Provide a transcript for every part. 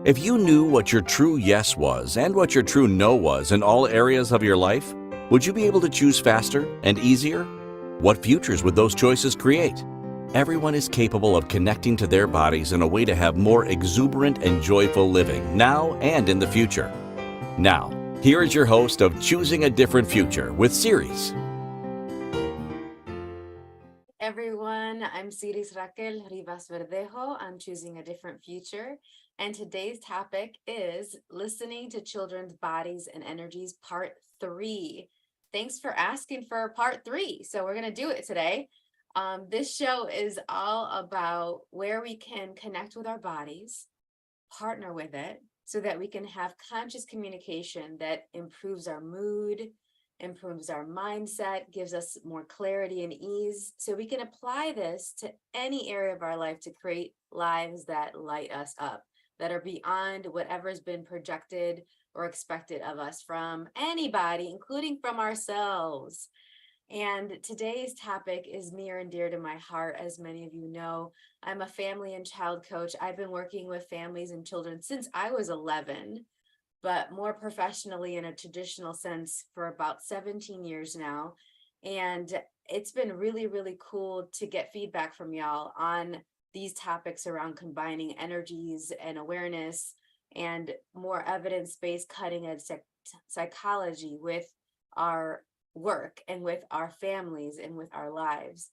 If you knew what your true yes was and what your true no was in all areas of your life, would you be able to choose faster and easier? What futures would those choices create? Everyone is capable of connecting to their bodies in a way to have more exuberant and joyful living now and in the future. Now, here is your host of Choosing a Different Future with Siris. Everyone, I'm Siris Raquel Rivas Verdejo. I'm choosing a different future. And today's topic is listening to children's bodies and energies, part 3. Thanks for asking for part 3. So we're going to do it today. This show is all about where we can connect with our bodies, partner with it, so that we can have conscious communication that improves our mood, improves our mindset, gives us more clarity and ease, so we can apply this to any area of our life to create lives that light us up, that are beyond whatever has been projected or expected of us from anybody, including from ourselves. And today's topic is near and dear to my heart. As many of you know, I'm a family and child coach. I've been working with families and children since I was 11, but more professionally in a traditional sense for about 17 years now. And it's been really, really cool to get feedback from y'all on these topics around combining energies and awareness and more evidence-based cutting-edge psychology with our work and with our families and with our lives.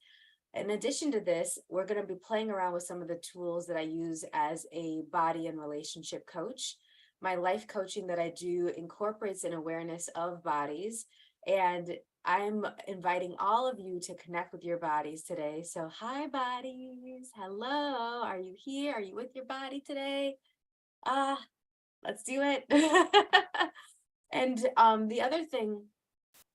In addition to this, we're going to be playing around with some of the tools that I use as a body and relationship coach. My life coaching that I do incorporates an awareness of bodies, and I'm inviting all of you to connect with your bodies today. So hi bodies, hello, are you here? Are you with your body today? Let's do it. And the other thing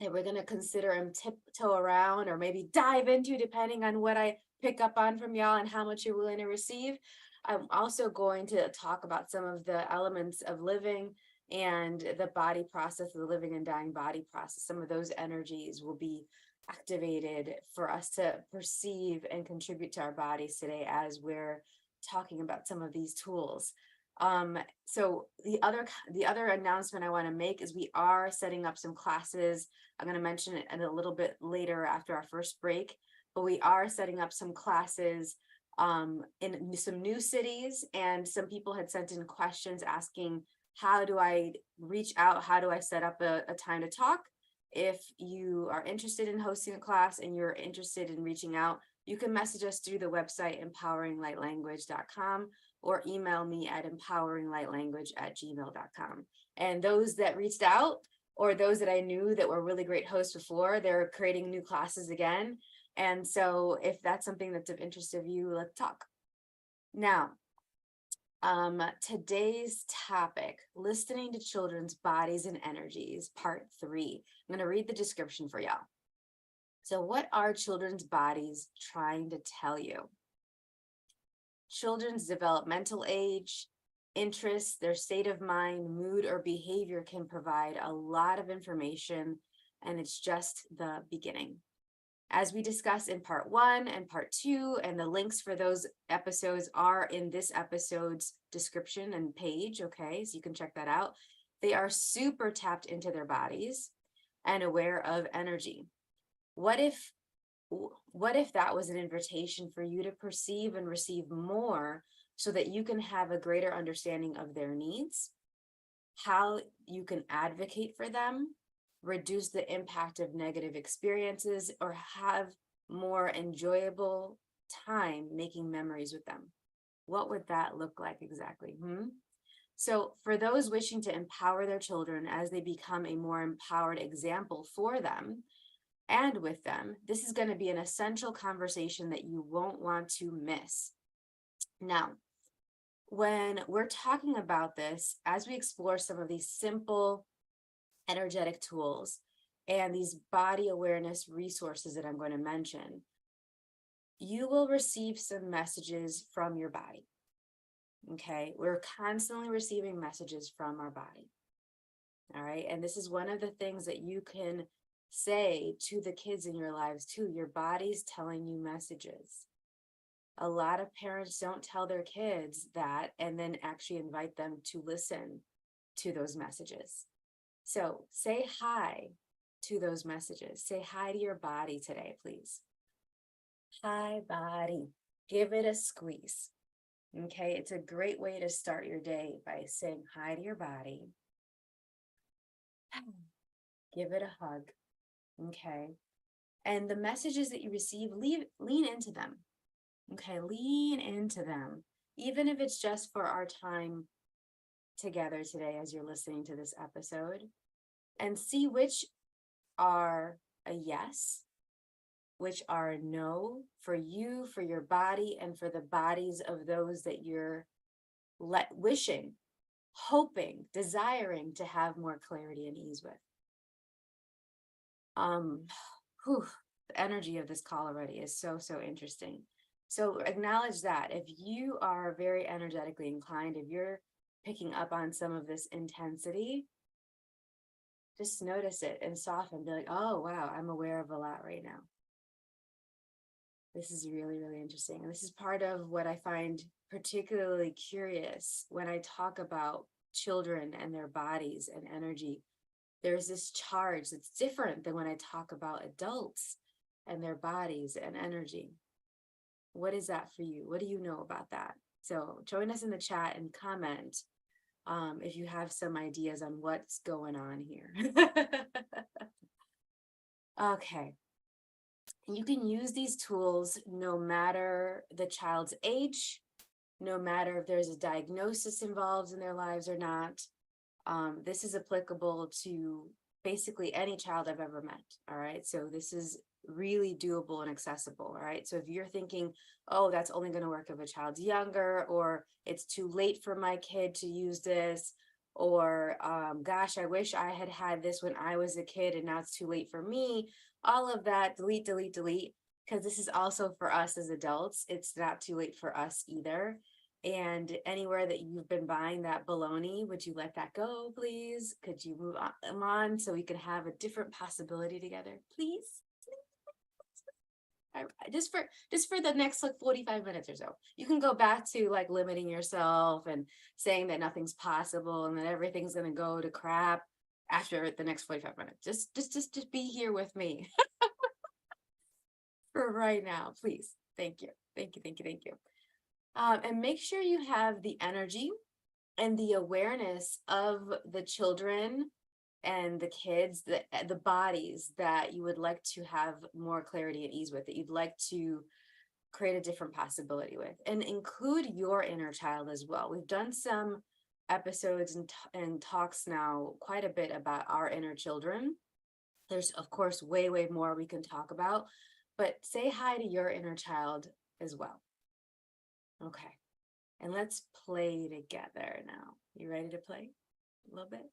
that we're going to consider and tiptoe around or maybe dive into, depending on what I pick up on from y'all and how much you're willing to receive. I'm also going to talk about some of the elements of living and the body process, the living and dying body process. Some of those energies will be activated for us to perceive and contribute to our bodies today as we're talking about some of these tools. So the other announcement I want to make is we are setting up some classes. I'm going to mention it a little bit later after our first break, but we are setting up some classes in some new cities, and some people had sent in questions asking, how do I reach out? How do I set up a time to talk? If you are interested in hosting a class and you're interested in reaching out, you can message us through the website empoweringlightlanguage.com or email me at empoweringlightlanguage@gmail.com. And those that reached out, or those that I knew that were really great hosts before, they're creating new classes again. And so if that's something that's of interest of you, let's talk. Now, today's topic, listening to children's bodies and energies, part 3. I'm going to read the description for y'all. So what are children's bodies trying to tell you? Children's developmental age, interests, their state of mind, mood, or behavior can provide a lot of information, and it's just the beginning. As we discussed in part 1 and part 2, and the links for those episodes are in this episode's description and page, okay, so you can check that out. They are super tapped into their bodies and aware of energy. What if that was an invitation for you to perceive and receive more so that you can have a greater understanding of their needs, how you can advocate for them, reduce the impact of negative experiences, or have more enjoyable time making memories with them? What would that look like exactly? So for those wishing to empower their children as they become a more empowered example for them and with them, this is going to be an essential conversation that you won't want to miss. Now, when we're talking about this, as we explore some of these simple energetic tools and these body awareness resources that I'm going to mention, you will receive some messages from your body. Okay, we're constantly receiving messages from our body. All right, and this is one of the things that you can say to the kids in your lives too. Your body's telling you messages. A lot of parents don't tell their kids that and then actually invite them to listen to those messages. So say hi to those messages. Say hi to your body today, please. Hi, body. Give it a squeeze. Okay, it's a great way to start your day by saying hi to your body. Give it a hug. Okay. And the messages that you receive, lean into them. Okay, lean into them. Even if it's just for our time together today as you're listening to this episode, and see which are a yes, which are a no for you, for your body, and for the bodies of those that you're wishing, hoping, desiring to have more clarity and ease with. The energy of this call already is so interesting. So acknowledge that if you are very energetically inclined, if you're picking up on some of this intensity, just notice it and soften. Be like, oh, wow, I'm aware of a lot right now. This is really interesting. And this is part of what I find particularly curious when I talk about children and their bodies and energy. There's this charge that's different than when I talk about adults and their bodies and energy. What is that for you? What do you know about that? So join us in the chat and comment if you have some ideas on what's going on here. Okay. You can use these tools no matter the child's age, no matter if there's a diagnosis involved in their lives or not. This is applicable to basically any child I've ever met. All right. So this is really doable and accessible. All right. So if you're thinking, oh, that's only going to work if a child's younger, or it's too late for my kid to use this, or gosh, I wish I had had this when I was a kid and now it's too late for me. All of that, delete, because this is also for us as adults. It's not too late for us either. And anywhere that you've been buying that baloney, would you let that go, please? Could you move on so we can have a different possibility together, please? Just for the next like 45 minutes or so. You can go back to like limiting yourself and saying that nothing's possible and that everything's going to go to crap after the next 45 minutes. Just be here with me for right now, please. Thank you. And make sure you have the energy and the awareness of the children and the kids, the bodies that you would like to have more clarity and ease with, that you'd like to create a different possibility with, and include your inner child as well. We've done some episodes and talks now quite a bit about our inner children. There's, of course, way more we can talk about, but say hi to your inner child as well. Okay, and let's play together now. You ready to play a little bit?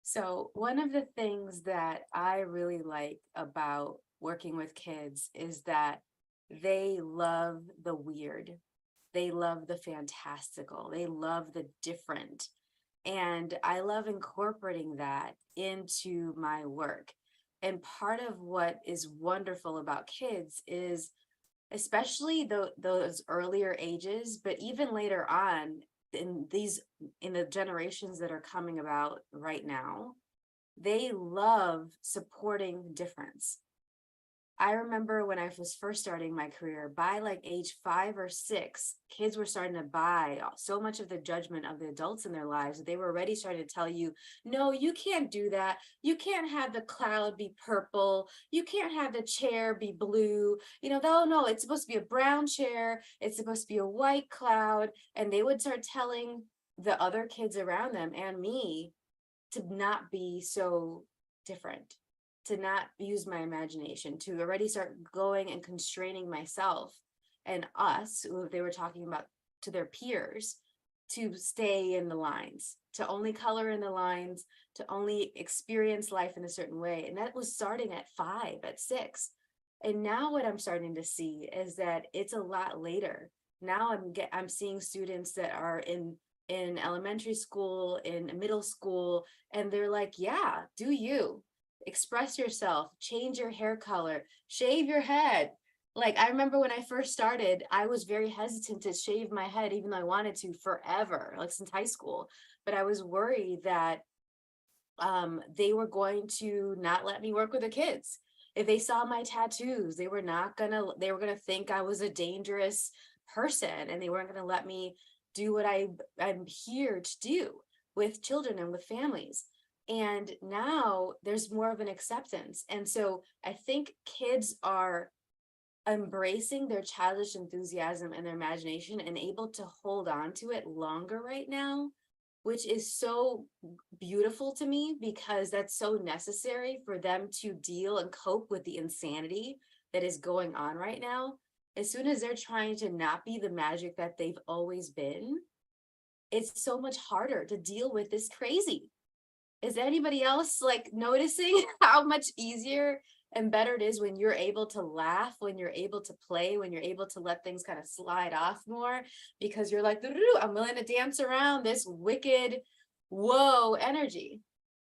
So one of the things that I really like about working with kids is that they love the weird. They love the fantastical. They love the different. And I love incorporating that into my work. And part of what is wonderful about kids is, especially those earlier ages, but even later on in the generations that are coming about right now, they love supporting difference. I remember when I was first starting my career, by like age 5 or 6, kids were starting to buy so much of the judgment of the adults in their lives that they were already starting to tell you, no, you can't do that. You can't have the cloud be purple. You can't have the chair be blue. No, it's supposed to be a brown chair. It's supposed to be a white cloud. And they would start telling the other kids around them and me to not be so different, to not use my imagination, to already start going and constraining myself and us, who they were talking about to their peers, to stay in the lines, to only color in the lines, to only experience life in a certain way. And that was starting at 5, at 6. And now what I'm starting to see is that it's a lot later. Now I'm seeing students that are in elementary school, in middle school, and they're like, yeah, do you express yourself, change your hair color, shave your head, Like, I remember when I first started, I was very hesitant to shave my head, even though I wanted to forever, like since high school. But I was worried that they were going to not let me work with the kids. If they saw my tattoos, they were gonna think I was a dangerous person, and they weren't gonna let me do what I'm here to do with children and with families. And now there's more of an acceptance. And so I think kids are embracing their childish enthusiasm and their imagination and able to hold on to it longer right now, which is so beautiful to me because that's so necessary for them to deal and cope with the insanity that is going on right now. As soon as they're trying to not be the magic that they've always been, it's so much harder to deal with this crazy. Is anybody else like noticing how much easier and better it is when you're able to laugh, when you're able to play, when you're able to let things kind of slide off more because you're like, I'm willing to dance around this wicked, whoa energy.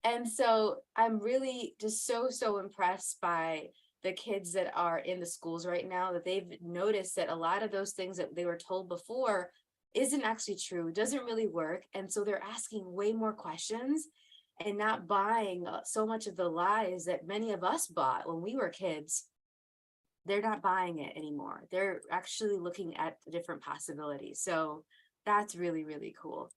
And so I'm really just so impressed by the kids that are in the schools right now, that they've noticed that a lot of those things that they were told before isn't actually true, doesn't really work. And so they're asking way more questions and not buying so much of the lies that many of us bought when we were kids. They're not buying it anymore. They're actually looking at different possibilities. So that's really, really cool.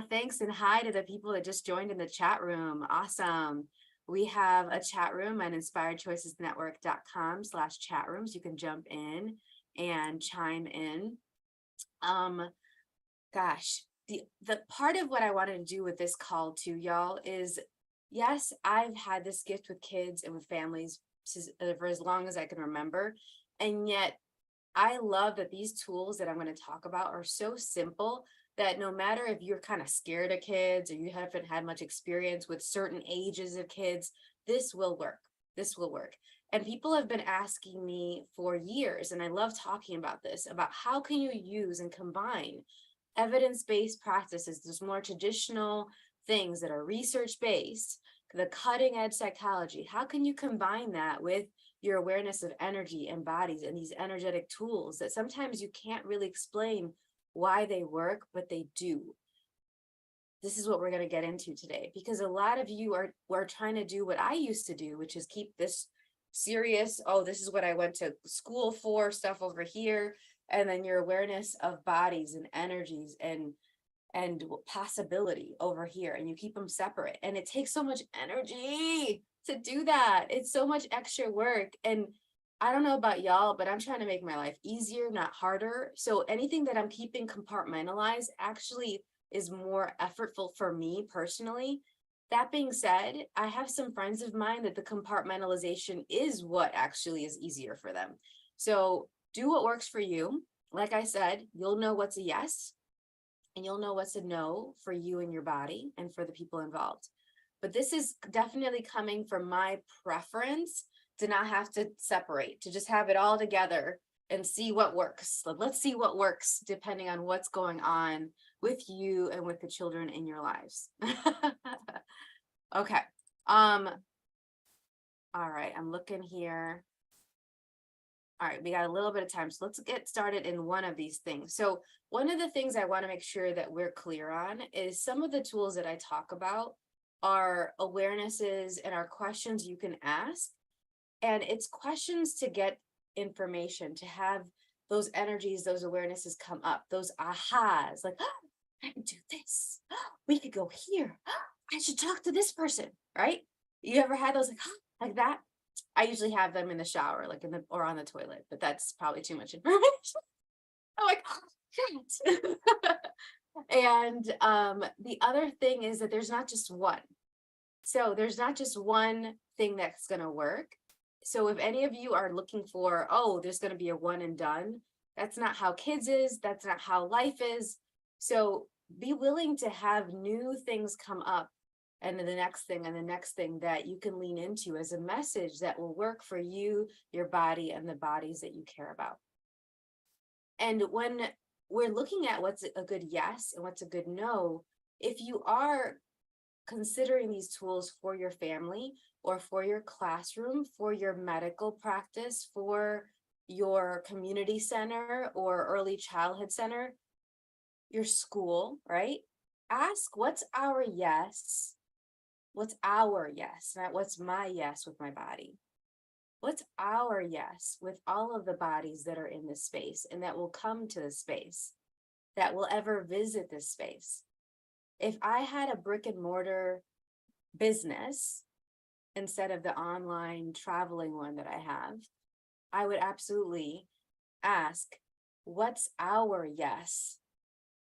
Thanks and hi to the people that just joined in the chat room. Awesome. We have a chat room at inspiredchoicesnetwork.com/chat rooms. You can jump in and chime in. Gosh, the part of what I wanted to do with this call to y'all is, yes, I've had this gift with kids and with families for as long as I can remember. And yet I love that these tools that I'm going to talk about are so simple that no matter if you're kind of scared of kids or you haven't had much experience with certain ages of kids, this will work. This will work. And people have been asking me for years, and I love talking about this, about how can you use and combine evidence-based practices, those more traditional things that are research-based, the cutting edge psychology. How can you combine that with your awareness of energy and bodies and these energetic tools that sometimes you can't really explain why they work, but they do? This is what we're going to get into today, because a lot of you are trying to do what I used to do, which is keep this serious. Oh, this is what I went to school for, stuff over here. And then your awareness of bodies and energies and possibility over here, and you keep them separate. And it takes so much energy to do that. It's so much extra work. And I don't know about y'all, but I'm trying to make my life easier, not harder. So anything that I'm keeping compartmentalized actually is more effortful for me personally. That being said, I have some friends of mine that the compartmentalization is what actually is easier for them. So do what works for you. Like I said, you'll know what's a yes and you'll know what's a no for you and your body and for the people involved. But this is definitely coming from my preference to not have to separate, to just have it all together and see what works. Let's see what works depending on what's going on with you and with the children in your lives. Okay. All right, I'm looking here. All right, we got a little bit of time, so let's get started in one of these things. So one of the things I want to make sure that we're clear on is some of the tools that I talk about are awarenesses and are questions you can ask. And it's questions to get information, to have those energies, those awarenesses come up, those ahas, like, oh, I can do this. Oh, we could go here. Oh, I should talk to this person, right? You ever had those like, oh, like that? I usually have them in the shower, like in the or on the toilet, but that's probably too much information. I'm like, oh, shit. And the other thing is that there's not just one. So there's not just one thing that's going to work. So if any of you are looking for, oh, there's going to be a one and done, that's not how kids is. That's not how life is. So be willing to have new things come up, and then the next thing and the next thing that you can lean into as a message that will work for you, your body, and the bodies that you care about. And when we're looking at what's a good yes and what's a good no, if you are considering these tools for your family or for your classroom, for your medical practice, for your community center or early childhood center, your school, right? Ask what's our yes? What's our yes? Not what's my yes with my body. What's our yes with all of the bodies that are in this space and that will come to this space, that will ever visit this space? If I had a brick and mortar business instead of the online traveling one that I have, I would absolutely ask, what's our yes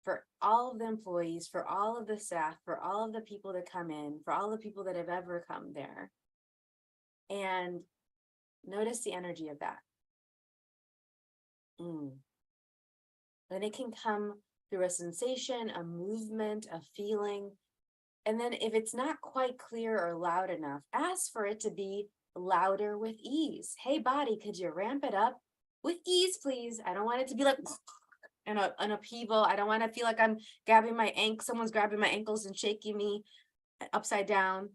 for all of the employees, for all of the staff, for all of the people that come in, for all the people that have ever come there? And notice the energy of that. Then it can come through a sensation, a movement, a feeling. And then if it's not quite clear or loud enough, ask for it to be louder with ease. Hey, body, could you ramp it up with ease, please? I don't want it to be like an upheaval. I don't want to feel like I'm grabbing my ankle, someone's grabbing my ankles and shaking me upside down,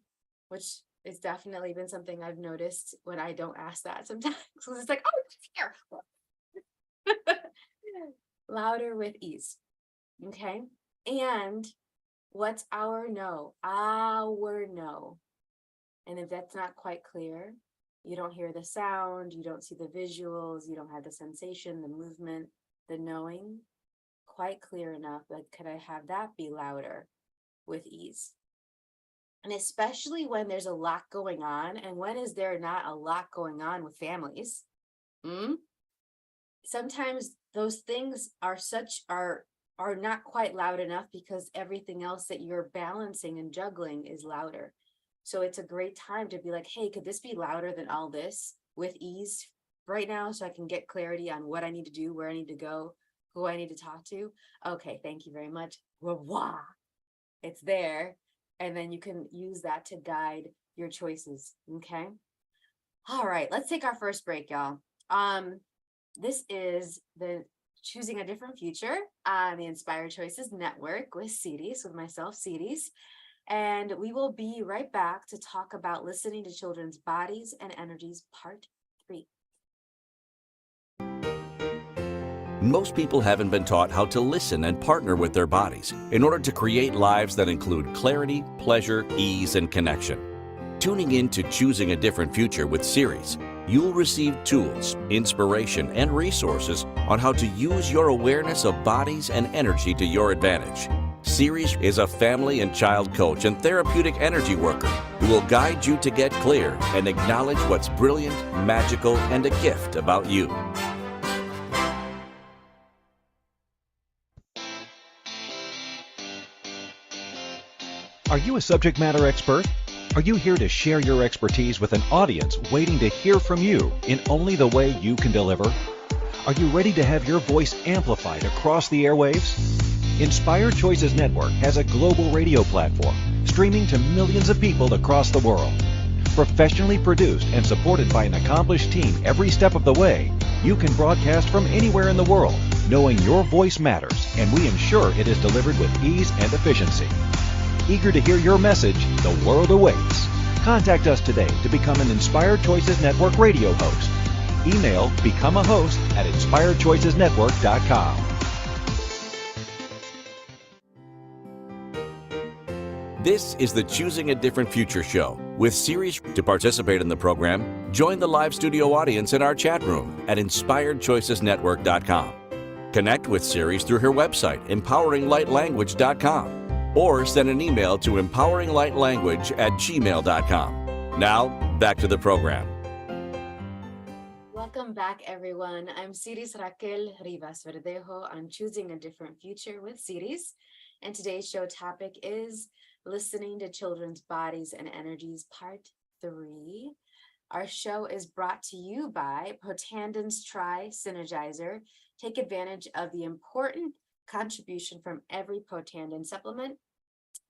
which is definitely been something I've noticed when I don't ask that sometimes. Because it's like, oh, it's here. Louder with ease. Okay. And what's our no? Our no. And if that's not quite clear, you don't hear the sound, you don't see the visuals, you don't have the sensation, the movement, the knowing quite clear enough, like, could I have that be louder with ease? And especially when there's a lot going on, and when is there not a lot going on with families? Sometimes those things are not quite loud enough because everything else that you're balancing and juggling is louder. So it's a great time to be like, hey, could this be louder than all this with ease right now, so I can get clarity on what I need to do, where I need to go, who I need to talk to? Okay, thank you very much. Wah, it's there. And then you can use that to guide your choices. Okay. All right, let's take our first break, y'all. This is the Choosing a Different Future on the Inspired Choices Network with Siris, with myself, Siris. And we will be right back to talk about listening to children's bodies and energies, part 3. Most people haven't been taught how to listen and partner with their bodies in order to create lives that include clarity, pleasure, ease, and connection. Tuning in to Choosing a Different Future with Siris, you'll receive tools, inspiration, and resources on how to use your awareness of bodies and energy to your advantage. Siris is a family and child coach and therapeutic energy worker who will guide you to get clear and acknowledge what's brilliant, magical, and a gift about you. Are you a subject matter expert? Are you here to share your expertise with an audience waiting to hear from you in only the way you can deliver? Are you ready to have your voice amplified across the airwaves? Inspired Choices Network has a global radio platform streaming to millions of people across the world. Professionally produced and supported by an accomplished team every step of the way, you can broadcast from anywhere in the world, knowing your voice matters, and we ensure it is delivered with ease and efficiency. Eager to hear your message, the world awaits. Contact us today to become an Inspired Choices Network radio host. Email become a host at inspiredchoicesnetwork.com. This is the Choosing a Different Future show with Siris. To participate in the program, join the live studio audience in our chat room at inspiredchoicesnetwork.com. Connect with Siris through her website, empoweringlightlanguage.com. or send an email to empoweringlightlanguage@gmail.com. Now, back to the program. Welcome back, everyone. I'm Siris Raquel Rivas Verdejo on Choosing a Different Future with Siris. And today's show topic is Listening to Children's Bodies and Energies, part 3. Our show is brought to you by Protanden's Tri Synergizer. Take advantage of the important contribution from every Protandim supplement.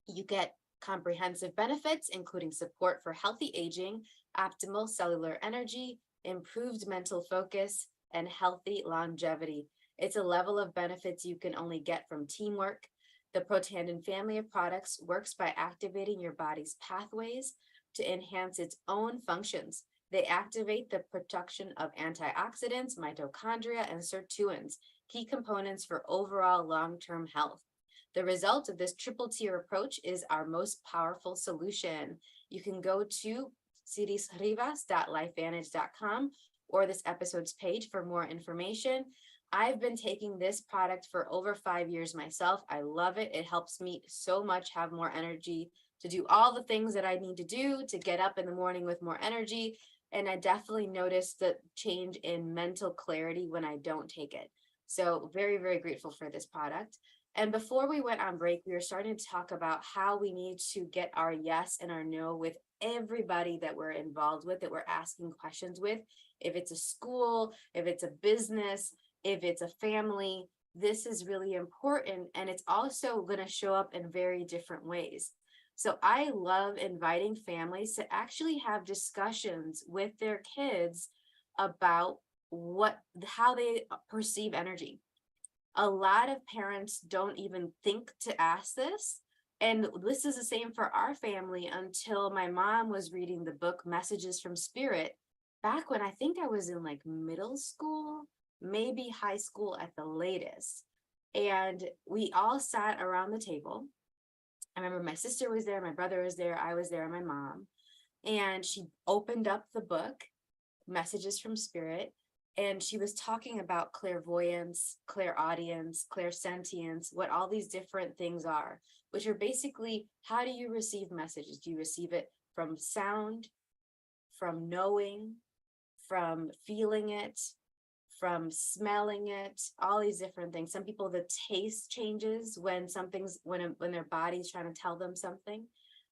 You get comprehensive benefits, including support for healthy aging, optimal cellular energy, improved mental focus, and healthy longevity. It's a level of benefits you can only get from teamwork. The Protandim family of products works by activating your body's pathways to enhance its own functions. They activate the production of antioxidants, mitochondria, and sirtuins, key components for overall long-term health. The result of this triple tier approach is our most powerful solution. You can go to sirisrivas.lifevantage.com or this episode's page for more information. I've been taking this product for over 5 years myself. I love it. It helps me so much have more energy to do all the things that I need to do to get up in the morning with more energy. And I definitely noticed the change in mental clarity when I don't take it. So very, very grateful for this product. And before we went on break, we were starting to talk about how we need to get our yes and our no with everybody that we're involved with, that we're asking questions with. If it's a school, if it's a business, if it's a family, this is really important. And it's also going to show up in very different ways. So I love inviting families to actually have discussions with their kids about how they perceive energy. A lot of parents don't even think to ask this. And this is the same for our family until my mom was reading the book Messages from Spirit back when I think I was in like middle school, maybe high school at the latest. And we all sat around the table. I remember my sister was there, my brother was there, I was there, and my mom. And she opened up the book, Messages from Spirit, and she was talking about clairvoyance, clairaudience, clairsentience, what all these different things are, which are basically, how do you receive messages? Do you receive it from sound, from knowing, from feeling it, from smelling it, all these different things. Some people, the taste changes when when their body's trying to tell them something,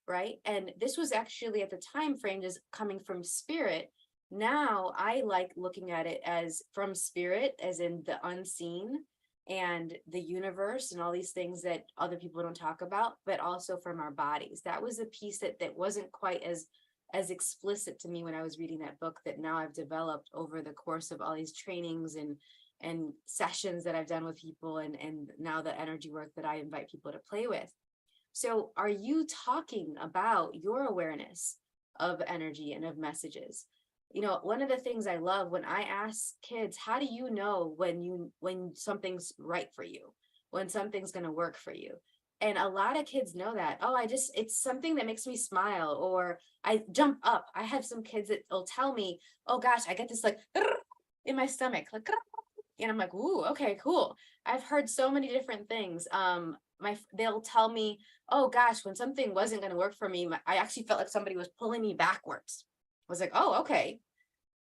right? And this was actually at the time framed as coming from spirit. Now I like looking at it as from spirit, as in the unseen and the universe and all these things that other people don't talk about, but also from our bodies. That was a piece that wasn't quite as explicit to me when I was reading that book, that now I've developed over the course of all these trainings and sessions that I've done with people, and now the energy work that I invite people to play with. So are you talking about your awareness of energy and of messages? You know, one of the things I love when I ask kids, how do you know when something's right for you, when something's going to work for you? And a lot of kids know that, oh, it's something that makes me smile, or I jump up. I have some kids that will tell me, oh gosh, I get this like in my stomach, like, and I'm like, ooh, okay, cool. I've heard so many different things. They'll tell me, oh gosh, when something wasn't going to work for me, I actually felt like somebody was pulling me backwards. I was like, oh, okay.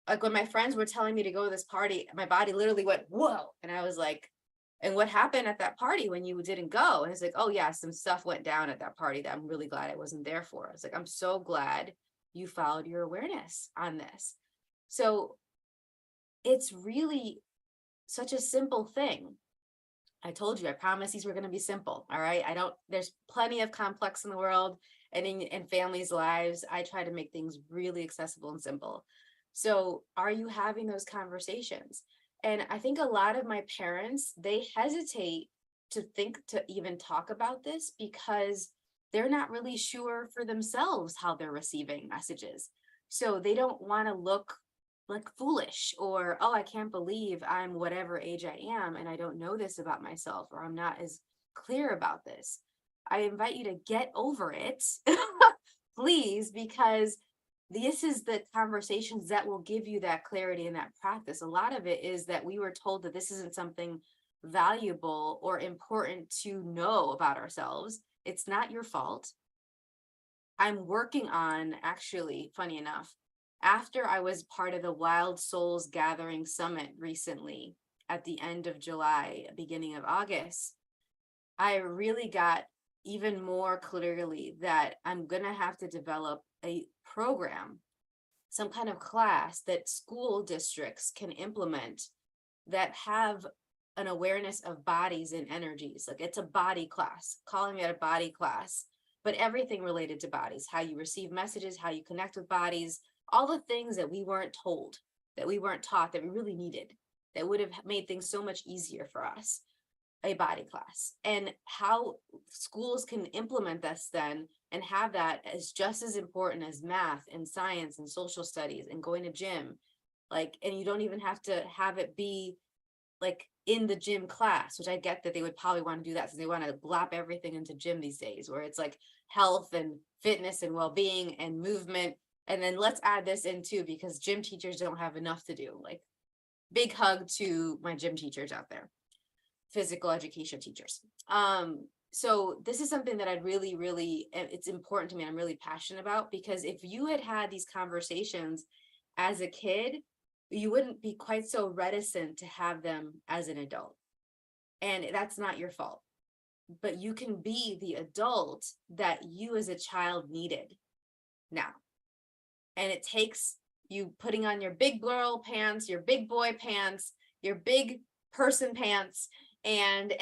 Like when my friends were telling me to go to this party, my body literally went, whoa. And I was like, and what happened at that party when you didn't go? And it's like, oh yeah, some stuff went down at that party that I'm really glad I wasn't there for. I was like, I'm so glad you followed your awareness on this. So it's really such a simple thing. I told you, I promised these were going to be simple. All right. There's plenty of complex in the world and in families' lives. I try to make things really accessible and simple. So are you having those conversations? And I think a lot of my parents, they hesitate to think to even talk about this because they're not really sure for themselves how they're receiving messages. So they don't want to look like foolish, or, oh, I can't believe I'm whatever age I am and I don't know this about myself, or I'm not as clear about this. I invite you to get over it, please, because this is the conversations that will give you that clarity and that practice. A lot of it is that we were told that this isn't something valuable or important to know about ourselves. It's not your fault. I'm working on, actually, funny enough, after I was part of the Wild Souls Gathering Summit recently at the end of July, beginning of August, I really got even more clearly that I'm going to have to develop a program, some kind of class that school districts can implement that have an awareness of bodies and energies. Like it's a body class, calling it a body class, but everything related to bodies, how you receive messages, how you connect with bodies, all the things that we weren't told, that we weren't taught, that we really needed, that would have made things so much easier for us. a body class, and how schools can implement this then and have that as just as important as math and science and social studies and going to gym. Like, and you don't even have to have it be like in the gym class, which I get that they would probably want to do that since they want to glop everything into gym these days, where it's like health and fitness and well-being and movement. And then let's add this in too, because gym teachers don't have enough to do. Like, big hug to my gym teachers out there, physical education teachers. So this is something that I'd really, it's important to me. I'm really passionate about, because if you had these conversations as a kid, you wouldn't be quite so reticent to have them as an adult. And that's not your fault, but you can be the adult that you as a child needed now. And it takes you putting on your big girl pants, your big boy pants, your big person pants, and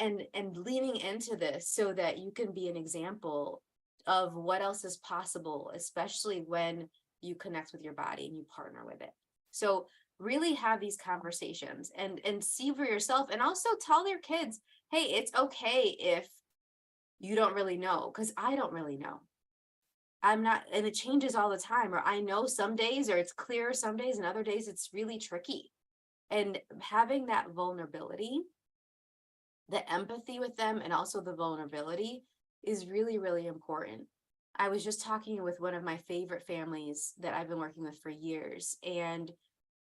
leaning into this so that you can be an example of what else is possible, especially when you connect with your body and you partner with it. So really have these conversations and see for yourself, and also tell your kids, hey, it's okay if you don't really know, because I don't really know. I'm not, and it changes all the time, or I know some days, or it's clear some days, and other days it's really tricky. And having that vulnerability, the empathy with them, and also the vulnerability is really important. I was just talking with one of my favorite families that I've been working with for years, and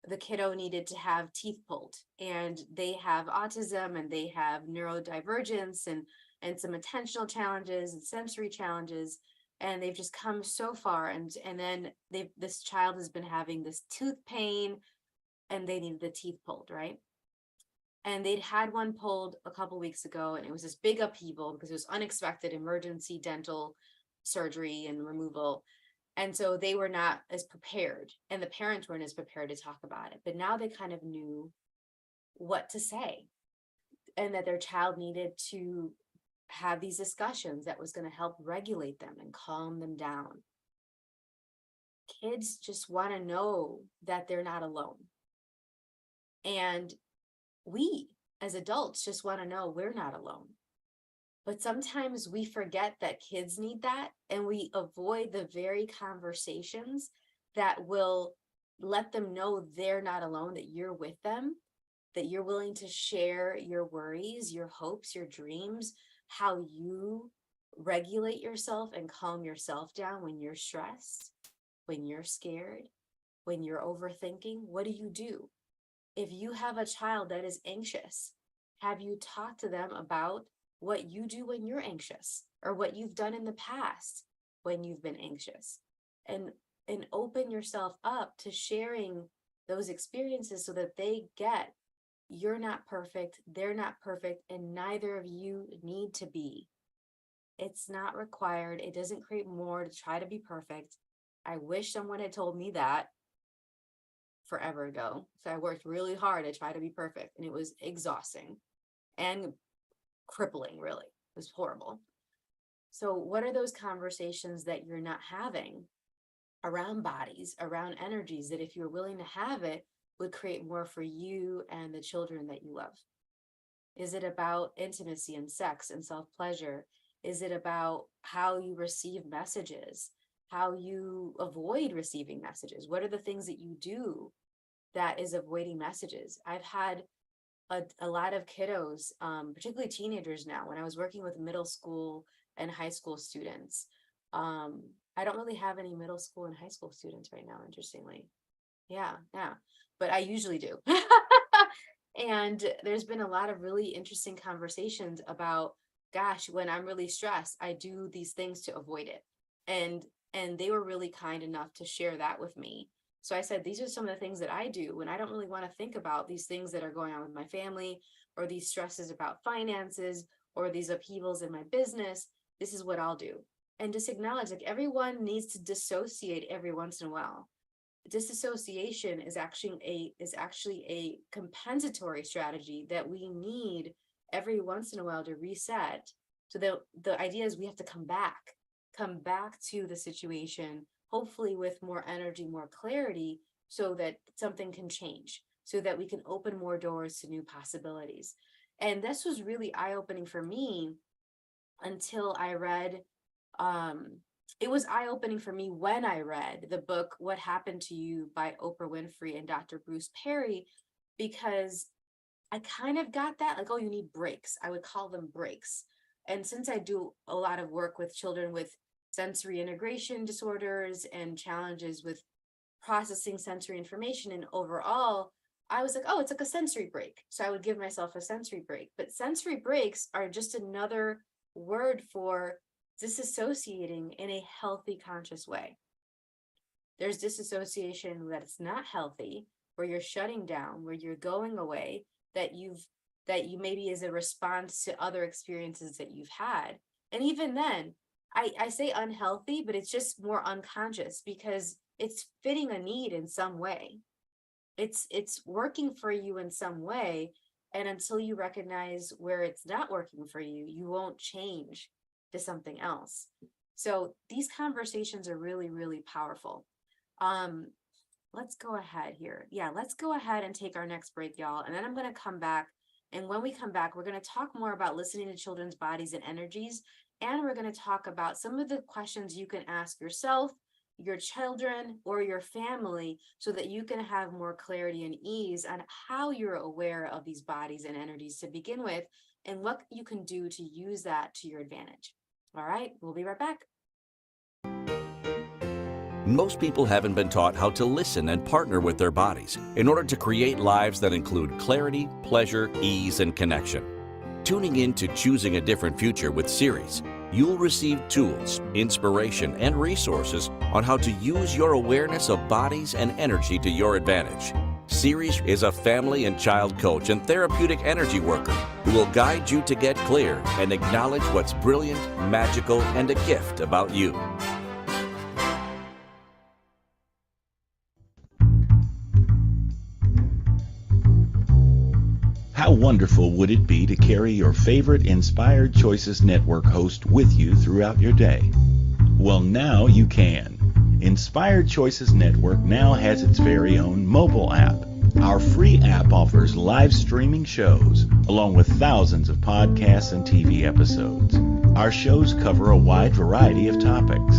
the kiddo needed to have teeth pulled, and they have autism and they have neurodivergence and some attentional challenges and sensory challenges. And they've just come so far, and then this child has been having this tooth pain, and they needed the teeth pulled, right? And they'd had one pulled a couple weeks ago, and it was this big upheaval because it was unexpected emergency dental surgery and removal. And so they were not as prepared, and the parents weren't as prepared to talk about it. But now they kind of knew what to say, and that their child needed to have these discussions that was going to help regulate them and calm them down. Kids just want to know that they're not alone. And we as adults just want to know we're not alone. But sometimes we forget that kids need that, and we avoid the very conversations that will let them know they're not alone, that you're with them, that you're willing to share your worries, your hopes, your dreams, how you regulate yourself and calm yourself down when you're stressed, when you're scared, when you're overthinking. What do? If you have a child that is anxious, have you talked to them about what you do when you're anxious, or what you've done in the past when you've been anxious? And open yourself up to sharing those experiences so that they get you're not perfect, they're not perfect, and neither of you need to be. It's not required. It doesn't create more to try to be perfect. I wish someone had told me that forever ago. So I worked really hard to try to be perfect, and it was exhausting and crippling, really. It was horrible. So what are those conversations that you're not having around bodies, around energies, that if you're willing to have it, would create more for you and the children that you love? Is it about intimacy and sex and self-pleasure? Is it about how you receive messages, how you avoid receiving messages? What are the things that you do that is avoiding messages? I've had a lot of kiddos, particularly teenagers now. When I was working with middle school and high school students, I don't really have any middle school and high school students right now, interestingly. Yeah, but I usually do. And there's been a lot of really interesting conversations about, gosh, when I'm really stressed, I do these things to avoid it. And they were really kind enough to share that with me. So I said, these are some of the things that I do when I don't really want to think about these things that are going on with my family, or these stresses about finances, or these upheavals in my business. This is what I'll do. And just acknowledge, like, everyone needs to dissociate every once in a while. Disassociation is actually a compensatory strategy that we need every once in a while to reset. So the idea is we have to come back to the situation, hopefully with more energy, more clarity, so that something can change, so that we can open more doors to new possibilities. And this was really eye-opening for me until I read, it was eye-opening for me when I read the book, What Happened to You by Oprah Winfrey and Dr. Bruce Perry, because I kind of got that, like, oh, you need breaks. I would call them breaks. And since I do a lot of work with children with sensory integration disorders and challenges with processing sensory information, and overall, I was like, oh, it's like a sensory break. So I would give myself a sensory break. But sensory breaks are just another word for disassociating in a healthy, conscious way. There's disassociation that it's not healthy, where you're shutting down, where you're going away, that you maybe is a response to other experiences that you've had. And even then, I say unhealthy, but it's just more unconscious because it's fitting a need in some way. It's working for you in some way. And until you recognize where it's not working for you, you won't change to something else. So these conversations are really, really powerful. Let's go ahead here. Yeah, let's go ahead and take our next break, y'all. And then I'm going to come back. And when we come back, we're going to talk more about listening to children's bodies and energies. And we're going to talk about some of the questions you can ask yourself, your children, or your family, so that you can have more clarity and ease on how you're aware of these bodies and energies to begin with, and what you can do to use that to your advantage. All right, we'll be right back. Most people haven't been taught how to listen and partner with their bodies in order to create lives that include clarity, pleasure, ease, and connection. Tuning in to Choosing a Different Future with Siris, you'll receive tools, inspiration, and resources on how to use your awareness of bodies and energy to your advantage. Siris is a family and child coach and therapeutic energy worker who will guide you to get clear and acknowledge what's brilliant, magical, and a gift about you. How wonderful would it be to carry your favorite Inspired Choices Network host with you throughout your day? Well, now you can. Inspired Choices Network now has its very own mobile app. Our free app offers live streaming shows, along with thousands of podcasts and TV episodes. Our shows cover a wide variety of topics.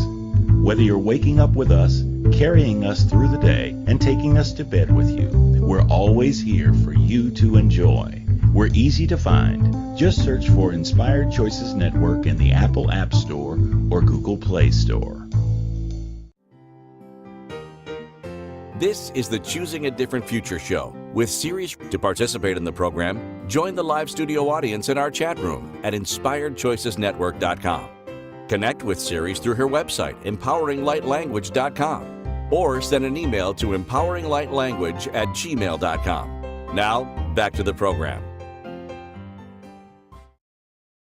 Whether you're waking up with us, carrying us through the day, and taking us to bed with you, we're always here for you to enjoy. We're easy to find. Just search for Inspired Choices Network in the Apple App Store or Google Play Store. This is the Choosing a Different Future show with Siris. To participate in the program, join the live studio audience in our chat room at inspiredchoicesnetwork.com. Connect with Siris through her website, empoweringlightlanguage.com, or send an email to empoweringlightlanguage@gmail.com. Now, back to the program.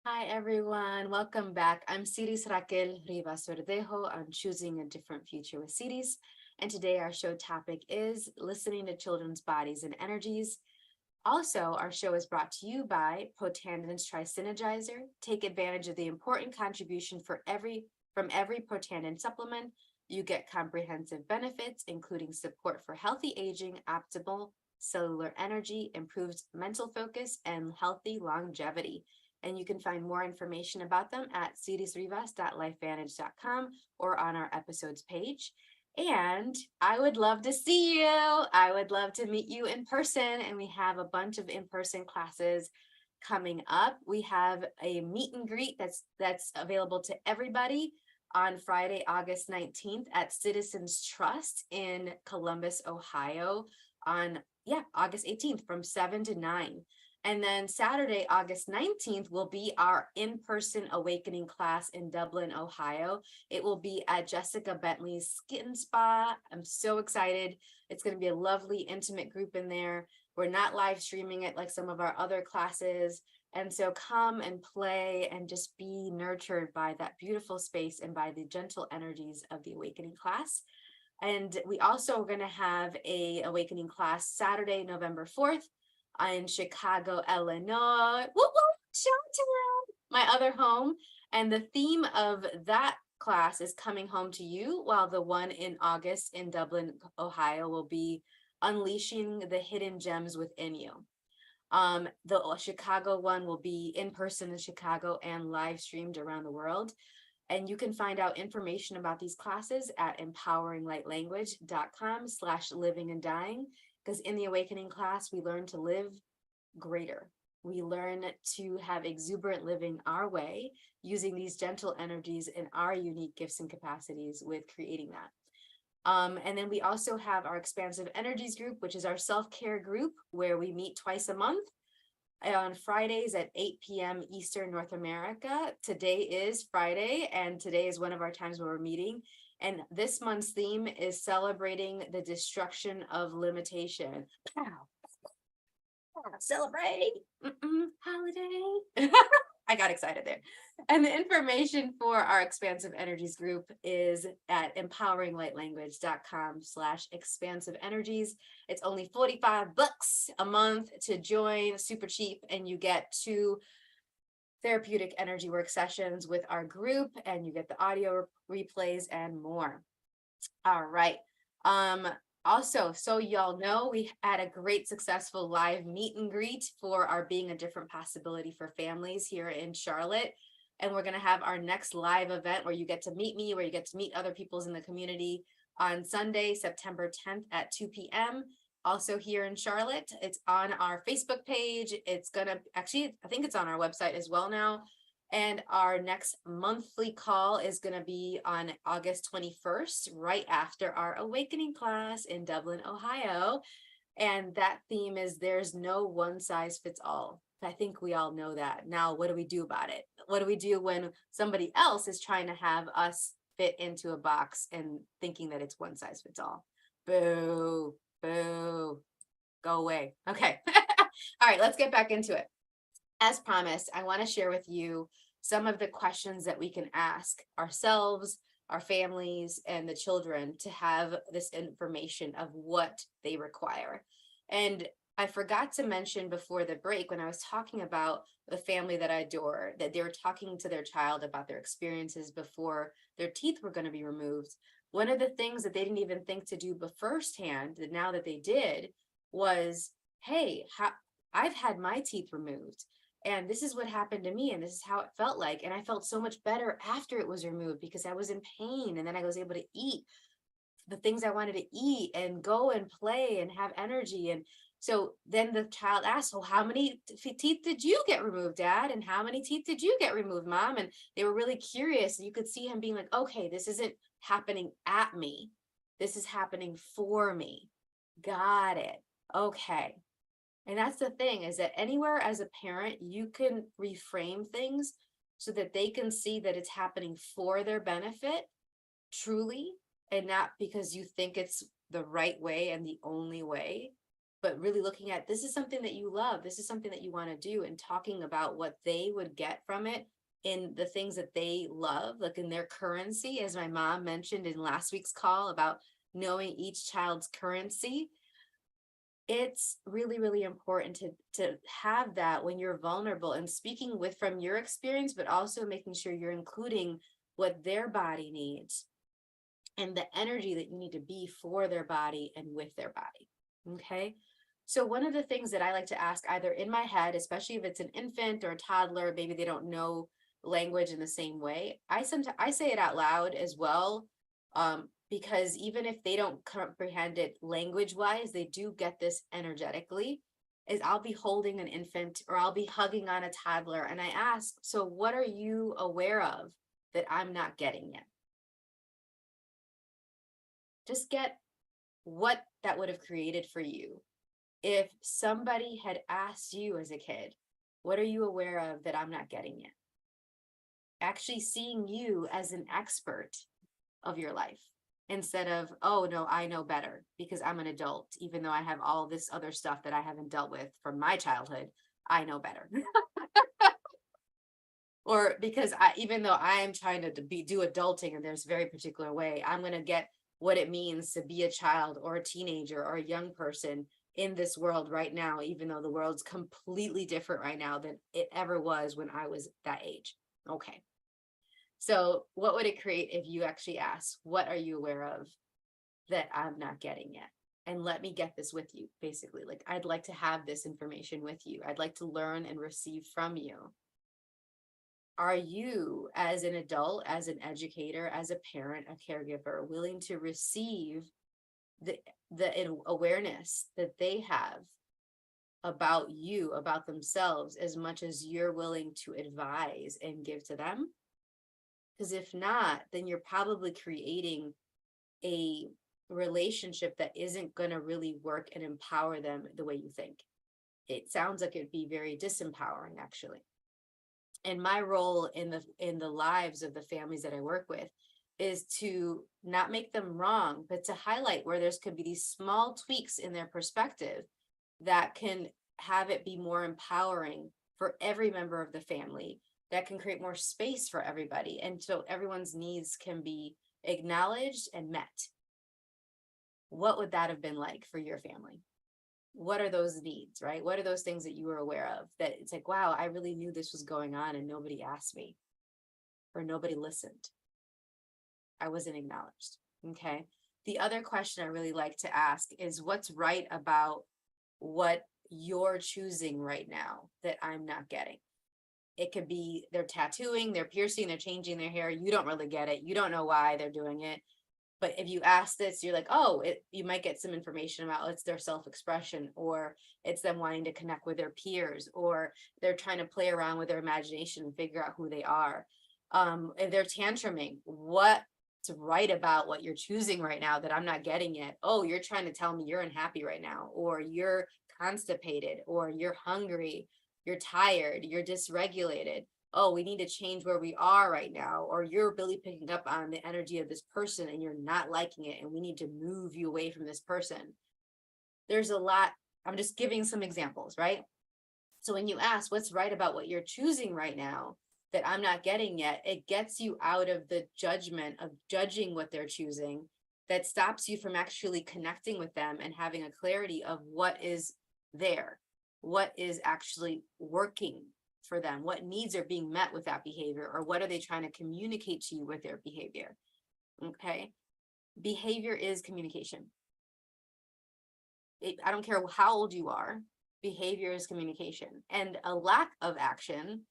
Hi, everyone. Welcome back. I'm Siris Raquel Rivas Verdejo on Choosing a Different Future with Siris. And today our show topic is listening to children's bodies and energies. Also, our show is brought to you by Protanden's Tri-Synergizer. Take advantage of the important contribution from every Protandan supplement. You get comprehensive benefits, including support for healthy aging, optimal cellular energy, improved mental focus, and healthy longevity. And you can find more information about them at sirisrivas.lifevantage.com or on our episodes page. And I would love to see you. I would love to meet you in person. And we have a bunch of in-person classes coming up. We have a meet and greet that's available to everybody on Friday, August 19th at Citizens Trust in Columbus, Ohio on August 18th from 7 to 9. And then Saturday, August 19th will be our in-person awakening class in Dublin, Ohio. It will be at Jessica Bentley's Skin Spa. I'm so excited. It's going to be a lovely, intimate group in there. We're not live streaming it like some of our other classes. And so come and play and just be nurtured by that beautiful space and by the gentle energies of the awakening class. And we also are going to have a awakening class Saturday, November 4th. In Chicago, Illinois. Woo woo, Chi-Town, my other home. And the theme of that class is coming home to you, while the one in August in Dublin, Ohio will be unleashing the hidden gems within you. The Chicago one will be in person in Chicago and live streamed around the world. And you can find out information about these classes at empoweringlightlanguage.com/living and dying. Because in the awakening class, we learn to live greater. We learn to have exuberant living our way, using these gentle energies and our unique gifts and capacities with creating that. And then we also have our expansive energies group, which is our self-care group where we meet twice a month on Fridays at 8 p.m. Eastern North America. Today is Friday, and today is one of our times where we're meeting. And this month's theme is celebrating the destruction of limitation. Pow. Celebrate holiday. I got excited there. And the information for our expansive energies group is at empoweringlightlanguage.com/expansive energies. It's only $45 a month to join, super cheap, and you get 2 therapeutic energy work sessions with our group, and you get the audio replays and more. All right. Also, so y'all know, we had a great successful live meet and greet for our Being a Different Possibility for Families here in Charlotte. And we're going to have our next live event where you get to meet me, where you get to meet other peoples in the community on Sunday, September 10th at 2 p.m. Also here in Charlotte. It's on our Facebook page. It's going to actually, I think it's on our website as well now. And our next monthly call is going to be on August 21st, right after our awakening class in Dublin, Ohio. And that theme is there's no one size fits all. I think we all know that. Now, what do we do about it? What do we do when somebody else is trying to have us fit into a box and thinking that it's one size fits all? Boo, boo, go away. Okay. All right, let's get back into it. As promised, I want to share with you some of the questions that we can ask ourselves, our families, and the children to have this information of what they require. And I forgot to mention before the break, when I was talking about the family that I adore, that they were talking to their child about their experiences before their teeth were going to be removed. One of the things that they didn't even think to do firsthand, that now that they did, was, hey, I've had my teeth removed. And this is what happened to me, and this is how it felt like. And I felt so much better after it was removed because I was in pain, and then I was able to eat the things I wanted to eat and go and play and have energy. And so then the child asked, well, how many teeth did you get removed, Dad? And how many teeth did you get removed, Mom? And they were really curious. You could see him being like, okay, this isn't happening at me. This is happening for me. Got it. Okay. And that's the thing, is that anywhere as a parent, you can reframe things so that they can see that it's happening for their benefit, truly, and not because you think it's the right way and the only way, but really looking at, this is something that you love. This is something that you want to do, and talking about what they would get from it in the things that they love, like in their currency, as my mom mentioned in last week's call about knowing each child's currency. It's really, really important to have that when you're vulnerable and speaking from your experience, but also making sure you're including what their body needs and the energy that you need to be for their body and with their body. Okay. So one of the things that I like to ask, either in my head, especially if it's an infant or a toddler, maybe they don't know language in the same way, I say it out loud as well. Because even if they don't comprehend it language wise, they do get this energetically. Is I'll be holding an infant or I'll be hugging on a toddler, and I ask, so what are you aware of that I'm not getting yet? Just get what that would have created for you. If somebody had asked you as a kid, what are you aware of that I'm not getting yet? Actually seeing you as an expert of your life. Instead of, oh, no, I know better because I'm an adult, even though I have all this other stuff that I haven't dealt with from my childhood, I know better. Or because even though I am trying to do adulting in this very particular way, I'm going to get what it means to be a child or a teenager or a young person in this world right now, even though the world's completely different right now than it ever was when I was that age. Okay. So what would it create if you actually ask, what are you aware of that I'm not getting yet? and let me get this with you, basically. Like, I'd like to have this information with you. I'd like to learn and receive from you. Are you, as an adult, as an educator, as a parent, a caregiver, willing to receive the awareness that they have about you, about themselves, as much as you're willing to advise and give to them? Because if not, then you're probably creating a relationship that isn't going to really work and empower them the way you think. It sounds like it'd be very disempowering, actually. And my role in the lives of the families that I work with is to not make them wrong, but to highlight where there's could be these small tweaks in their perspective that can have it be more empowering for every member of the family, that can create more space for everybody. And so everyone's needs can be acknowledged and met. What would that have been like for your family? What are those needs, right? What are those things that you were aware of that it's like, wow, I really knew this was going on and nobody asked me, or nobody listened. I wasn't acknowledged. Okay. The other question I really like to ask is, what's right about what you're choosing right now that I'm not getting? It could be they're tattooing, they're piercing, they're changing their hair. You don't really get it. You don't know why they're doing it. But if you ask this, you're like, oh, you might get some information about it's their self-expression, or it's them wanting to connect with their peers, or they're trying to play around with their imagination and figure out who they are. If they're tantruming, what's right about what you're choosing right now that I'm not getting yet? Oh, you're trying to tell me you're unhappy right now, or you're constipated, or you're hungry, you're tired, you're dysregulated. Oh, we need to change where we are right now, or you're really picking up on the energy of this person and you're not liking it, and we need to move you away from this person. There's a lot. I'm just giving some examples, right? So when you ask what's right about what you're choosing right now that I'm not getting yet, it gets you out of the judgment of judging what they're choosing. That stops you from actually connecting with them and having a clarity of what is there, what is actually working for them, what needs are being met with that behavior, or what are they trying to communicate to you with their behavior. Okay. Behavior is communication. I don't care how old you are, behavior is communication. And a lack of action,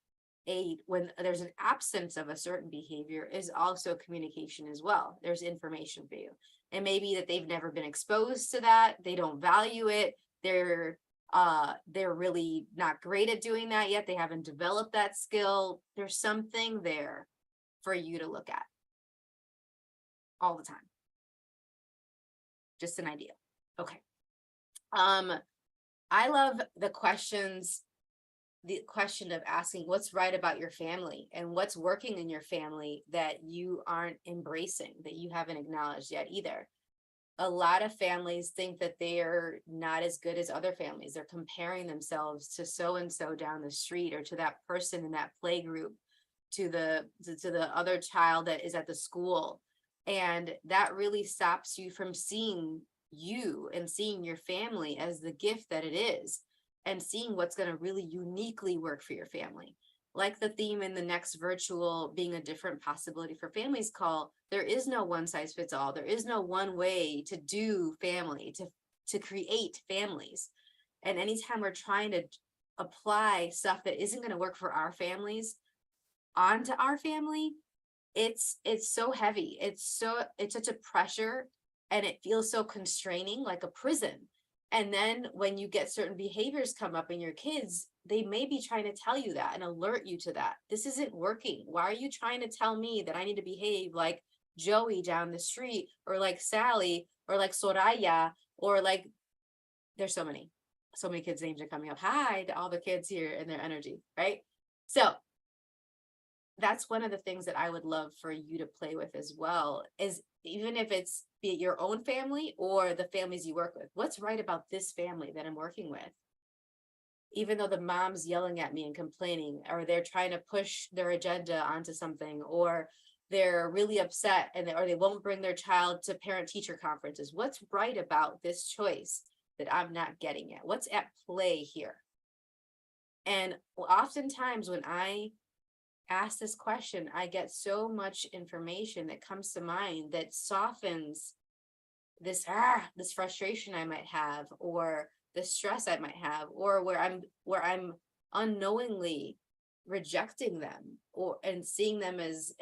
when there's an absence of a certain behavior, is also communication as well. There's information for you. And maybe that they've never been exposed to that, they don't value it, they're really not great at doing that yet, they haven't developed that skill. There's something there for you to look at all the time. Just an idea. Okay. I love the question of asking what's right about your family and what's working in your family that you aren't embracing, that you haven't acknowledged yet either. A lot of families think that they're not as good as other families. They're comparing themselves to so-and-so down the street, or to that person in that play group, to the other child that is at the school. And that really stops you from seeing you and seeing your family as the gift that it is, and seeing what's going to really uniquely work for your family. Like the theme in the next virtual Being a Different Possibility for Families call, there is no one size fits all. There is no one way to do family, to create families. And anytime we're trying to apply stuff that isn't going to work for our families onto our family, it's so heavy. It's such a pressure, and it feels so constraining, like a prison. And then when you get certain behaviors come up in your kids, they may be trying to tell you that and alert you to that. This isn't working. Why are you trying to tell me that I need to behave like Joey down the street, or like Sally, or like Soraya, or like, there's so many kids' names are coming up. Hi to all the kids here and their energy, right? So that's one of the things that I would love for you to play with as well, is even if it's be it your own family or the families you work with, what's right about this family that I'm working with? Even though the mom's yelling at me and complaining, or they're trying to push their agenda onto something, or they're really upset or they won't bring their child to parent-teacher conferences. What's right about this choice that I'm not getting yet? What's at play here? And oftentimes when I ask this question, I get so much information that comes to mind that softens this frustration I might have, or the stress I might have, or where I'm unknowingly rejecting them and seeing them as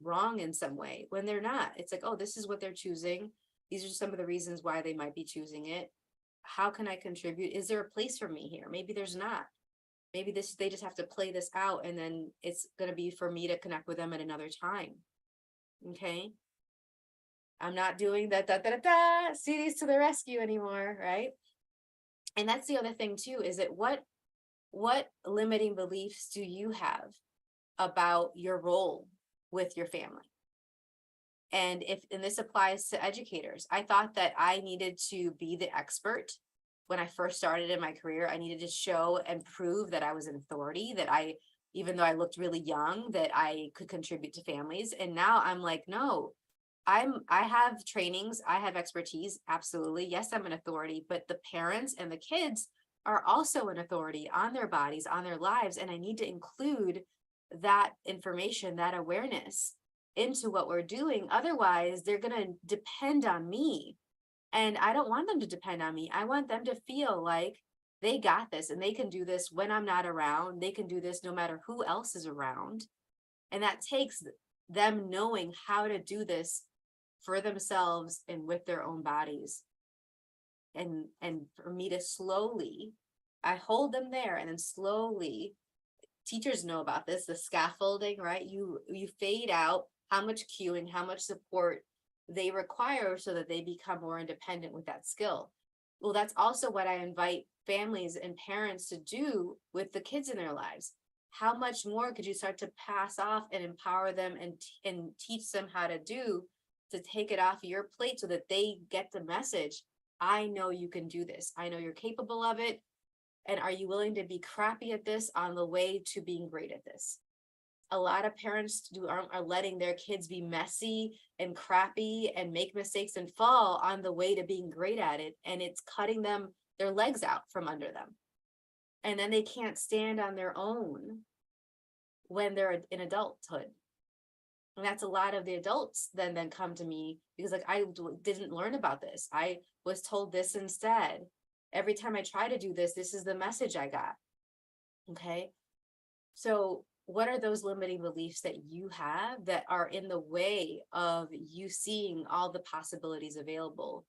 wrong in some way when they're not. It's like, oh, this is what they're choosing. These are some of the reasons why they might be choosing it. How can I contribute? Is there a place for me here? Maybe there's not. Maybe they just have to play this out, and then it's going to be for me to connect with them at another time. Okay. I'm not doing that Siris to the rescue anymore, right? And that's the other thing too, is that what limiting beliefs do you have about your role with your family? And this applies to educators. I thought that I needed to be the expert. When I first started in my career, I needed to show and prove that I was an authority, that even though I looked really young, that I could contribute to families. And now I'm like, no, I have trainings, I have expertise. Absolutely. Yes, I'm an authority, but the parents and the kids are also an authority on their bodies, on their lives. And I need to include that information, that awareness into what we're doing. Otherwise, they're going to depend on me. And I don't want them to depend on me. I want them to feel like they got this and they can do this when I'm not around. They can do this no matter who else is around. And that takes them knowing how to do this for themselves and with their own bodies. And for me to slowly, I hold them there, and then slowly, teachers know about this, the scaffolding, right? You fade out how much cueing, how much support they require so that they become more independent with that skill. Well, that's also what I invite families and parents to do with the kids in their lives. How much more could you start to pass off and empower them and teach them how to do, to take it off your plate so that they get the message? I know you can do this. I know you're capable of it. And are you willing to be crappy at this on the way to being great at this? A lot of parents are letting their kids be messy and crappy and make mistakes and fall on the way to being great at it. And it's cutting their legs out from under them. And then they can't stand on their own when they're in adulthood. And that's a lot of the adults then come to me because, like, I didn't learn about this. I was told this instead. Every time I try to do this, this is the message I got. Okay. So what are those limiting beliefs that you have that are in the way of you seeing all the possibilities available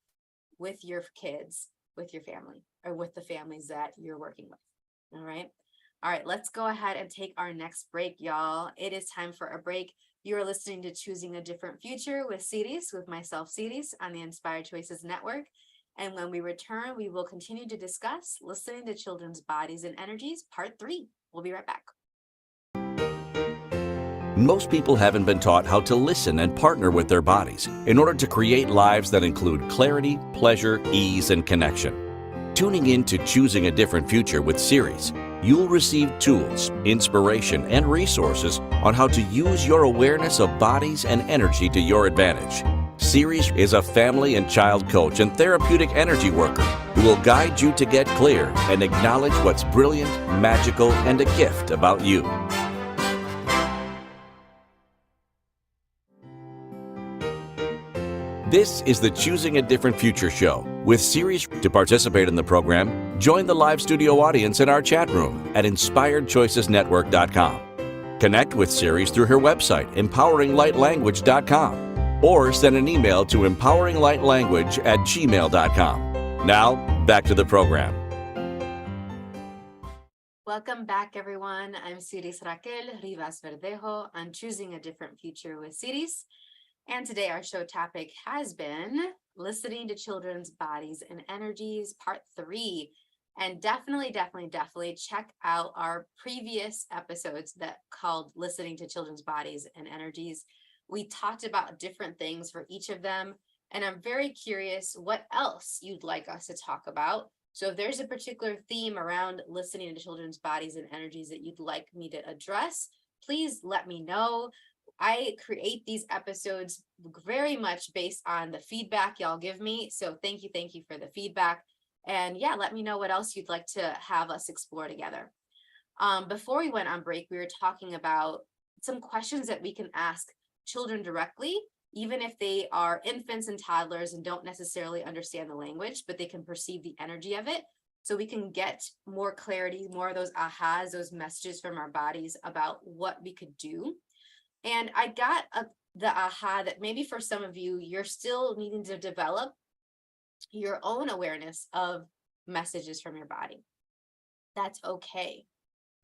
with your kids, with your family, or with the families that you're working with? All right. All right, let's go ahead and take our next break, y'all. It is time for a break. You are listening to Choosing a Different Future with Siris, with myself, Siris, on the Inspired Choices Network. And when we return, we will continue to discuss Listening to Children's Bodies and Energies, Part 3. We'll be right back. Most people haven't been taught how to listen and partner with their bodies in order to create lives that include clarity, pleasure, ease, and connection. Tuning in to Choosing a Different Future with Siris, you'll receive tools, inspiration, and resources on how to use your awareness of bodies and energy to your advantage. Siris is a family and child coach and therapeutic energy worker who will guide you to get clear and acknowledge what's brilliant, magical, and a gift about you. This is the Choosing a Different Future show with Siris. To participate in the program, join the live studio audience in our chat room at inspiredchoicesnetwork.com. Connect with Siris through her website, empoweringlightlanguage.com, or send an email to empoweringlightlanguage@gmail.com. Now, back to the program. Welcome back, everyone. I'm Siris Raquel Rivas Verdejo on Choosing a Different Future with Siris. And today our show topic has been Listening to Children's Bodies and Energies, Part 3. And definitely check out our previous episodes that called Listening to Children's Bodies and Energies. We talked about different things for each of them. And I'm very curious what else you'd like us to talk about. So if there's a particular theme around listening to children's bodies and energies that you'd like me to address, please let me know. I create these episodes very much based on the feedback y'all give me. So thank you for the feedback. And yeah, let me know what else you'd like to have us explore together. Before we went on break, we were talking about some questions that we can ask children directly even if they are infants and toddlers and don't necessarily understand the language, but they can perceive the energy of it. So we can get more clarity, more of those ahas, those messages from our bodies about what we could do. And I got the aha that maybe for some of you, you're still needing to develop your own awareness of messages from your body. That's okay.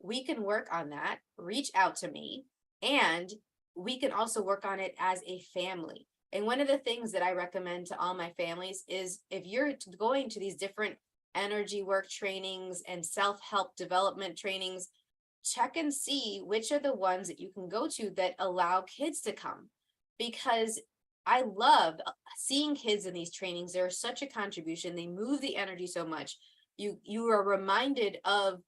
We can work on that. Reach out to me, and we can also work on it as a family. And one of the things that I recommend to all my families is if you're going to these different energy work trainings and self-help development trainings, check and see which are the ones that you can go to that allow kids to come, because I love seeing kids in these trainings. They're such a contribution. They move the energy so much. You are reminded of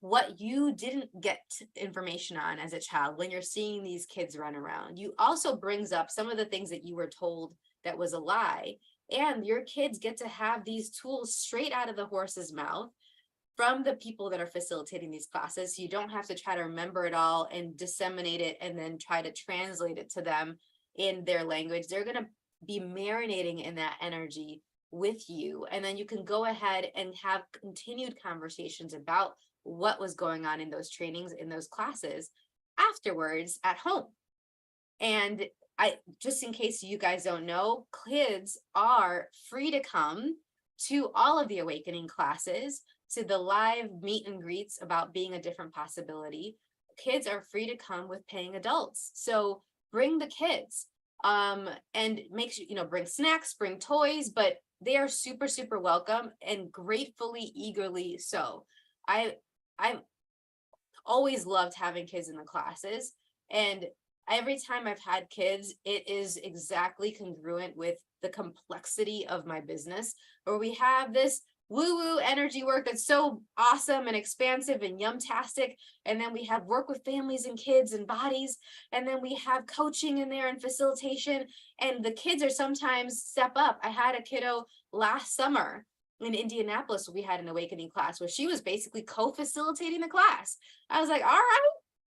what you didn't get information on as a child when you're seeing these kids run around. You also brings up some of the things that you were told that was a lie, and your kids get to have these tools straight out of the horse's mouth from the people that are facilitating these classes. So you don't have to try to remember it all and disseminate it and then try to translate it to them in their language. They're going to be marinating in that energy with you. And then you can go ahead and have continued conversations about what was going on in those trainings, in those classes afterwards at home. And I, just in case you guys don't know, kids are free to come to all of the awakening classes, to the live meet and greets about being a different possibility. Kids are free to come with paying adults. So bring the kids, and make sure, bring snacks, bring toys, but they are super, super welcome, and gratefully, eagerly so. I've always loved having kids in the classes, and every time I've had kids, it is exactly congruent with the complexity of my business, where we have this woo-woo energy work that's so awesome and expansive and yum-tastic. And then we have work with families and kids and bodies. And then we have coaching in there and facilitation. And the kids are sometimes step up. I had a kiddo last summer in Indianapolis. We had an awakening class where she was basically co-facilitating the class. I was like, all right,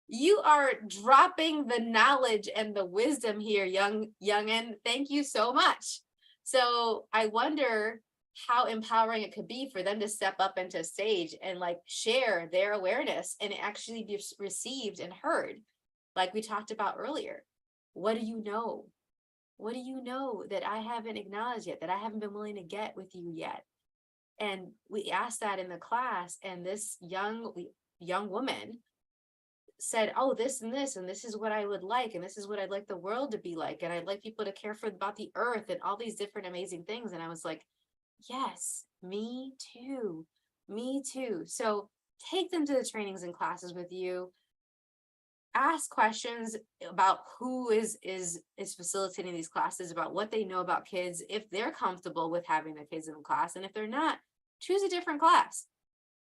you are dropping the knowledge and the wisdom here, youngin. Thank you so much. So I wonder how empowering it could be for them to step up into stage and share their awareness and actually be received and heard. Like we talked about earlier, what do you know? What do you know that I haven't acknowledged yet, that I haven't been willing to get with you yet? And we asked that in the class, and this young woman said, oh, this and this, and this is what I would like, and this is what I'd like the world to be like, and I'd like people to care about the earth and all these different amazing things. And I was like, yes, me too. Me too. So take them to the trainings and classes with you. Ask questions about who is facilitating these classes, about what they know about kids, if they're comfortable with having their kids in the class. And if they're not, choose a different class.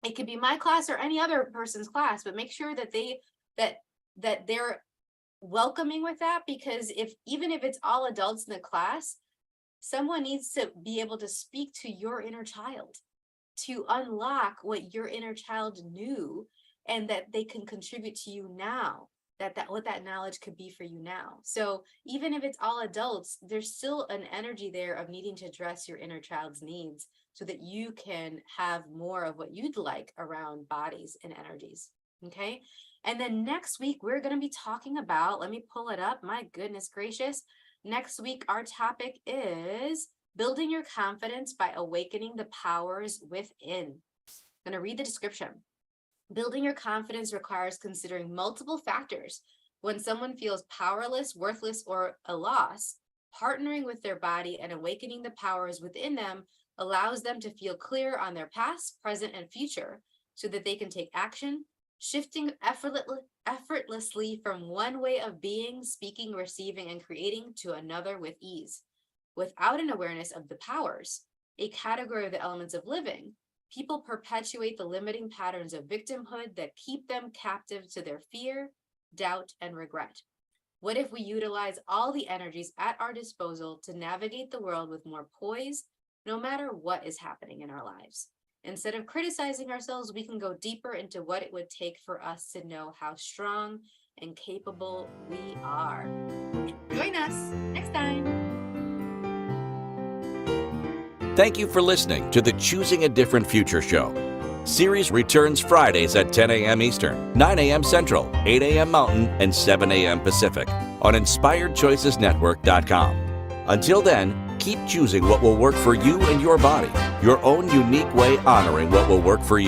It could be my class or any other person's class, but make sure that they're welcoming with that, because even if it's all adults in the class, someone needs to be able to speak to your inner child, to unlock what your inner child knew, and that they can contribute to you now, what that knowledge could be for you now. So even if it's all adults, there's still an energy there of needing to address your inner child's needs so that you can have more of what you'd like around bodies and energies. Okay. And then next week, we're going to be talking about, let me pull it up. My goodness gracious. Next week, our topic is building your confidence by awakening the powers within. I'm going to read the description. Building your confidence requires considering multiple factors. When someone feels powerless, worthless, or a loss, partnering with their body and awakening the powers within them allows them to feel clear on their past, present, and future so that they can take action, shifting effortlessly from one way of being, speaking, receiving, and creating to another with ease. Without an awareness of the powers, a category of the elements of living, people perpetuate the limiting patterns of victimhood that keep them captive to their fear, doubt, and regret. What if we utilize all the energies at our disposal to navigate the world with more poise, no matter what is happening in our lives? Instead of criticizing ourselves, we can go deeper into what it would take for us to know how strong and capable we are. Join us next time. Thank you for listening to the Choosing a Different Future show. Siris returns Fridays at 10 a.m. Eastern, 9 a.m. Central, 8 a.m. Mountain, and 7 a.m. Pacific on InspiredChoicesNetwork.com. Until then, keep choosing what will work for you and your body, your own unique way honoring what will work for you.